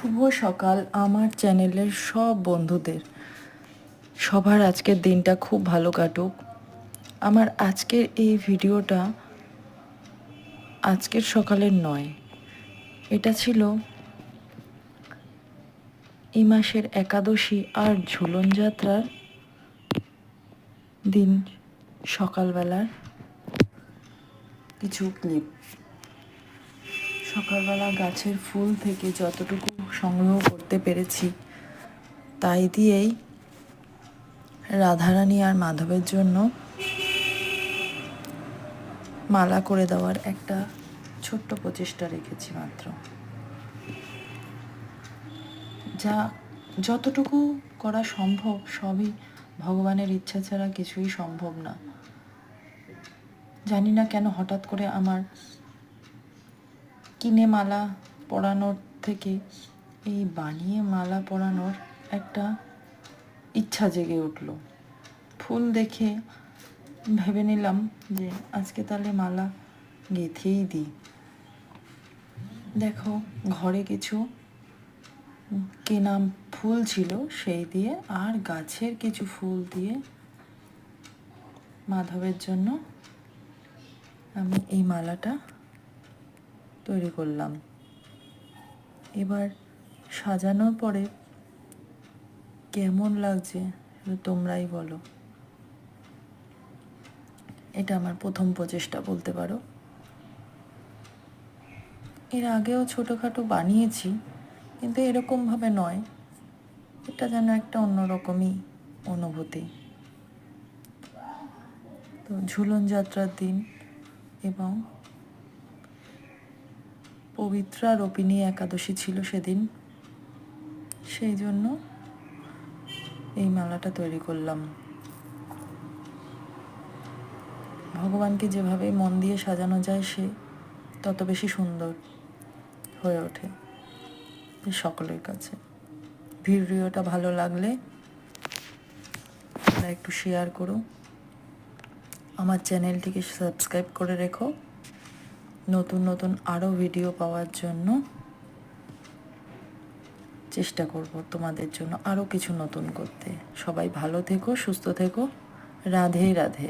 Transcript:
শুভ সকাল আমার চ্যানেলের সব বন্ধুদের। সবার আজকের দিনটা খুব ভালো কাটুক। আমার আজকের এই ভিডিওটা আজকের সকালের নয়, এটা ছিল এই মাসের একাদশী আর ঝুলন যাত্রার দিন সকালবেলার কিছু ক্লিপ। সকালবেলা গাছের ফুল থেকে যতটুকু সংগ্রহ করতে পেরেছি তাই দিয়েই রাধারানী আর মাধবের জন্য মালা করে দেওয়ার একটা ছোট্ট প্রচেষ্টা রেখেছি মাত্র। যা যতটুকু করা সম্ভব সবই ভগবানের ইচ্ছা ছাড়া কিছুই সম্ভব না। জানি না কেন হঠাৎ করে আমার কিনে মালা পরানোর থেকে এই বানিয়ে মালা পরানোর একটা ইচ্ছা জেগে উঠল। ফুল দেখে ভেবে নিলাম যে আজকে তাহলে মালা গেঁথেই দিই। দেখো, ঘরে কিছু কেনা ফুল ছিল সেই দিয়ে আর গাছের কিছু ফুল দিয়ে মাধবের জন্য আমি এই মালাটা তৈরি করলাম। এবার সাজানোর পরে কেমন লাগছে তোমরাই বলো। এটা আমার প্রথম প্রচেষ্টা বলতে পারো। এর আগেও ছোটোখাটো বানিয়েছি, কিন্তু এরকমভাবে নয়। এটা যেন একটা অন্যরকমই অনুভূতি। তো ঝুলন যাত্রার দিন এবং পবিত্রা রোপিণী একাদশী ছিল সেদিন, সেই জন্য এই মালাটা তৈরি করলাম। ভগবানকে যেভাবে মন দিয়ে সাজানো যায় সে তত বেশি সুন্দর হয়ে ওঠে সকলের কাছে। ভিডিওটা ভালো লাগলে একটু শেয়ার করো, আমার চ্যানেলটিকে সাবস্ক্রাইব করে রেখো। নতুন নতুন আরও ভিডিও পাওয়ার জন্য চেষ্টা করব তোমাদের জন্য আরও কিছু নতুন করতে। সবাই ভালো থেকো, সুস্থ থেকো। রাধে রাধে।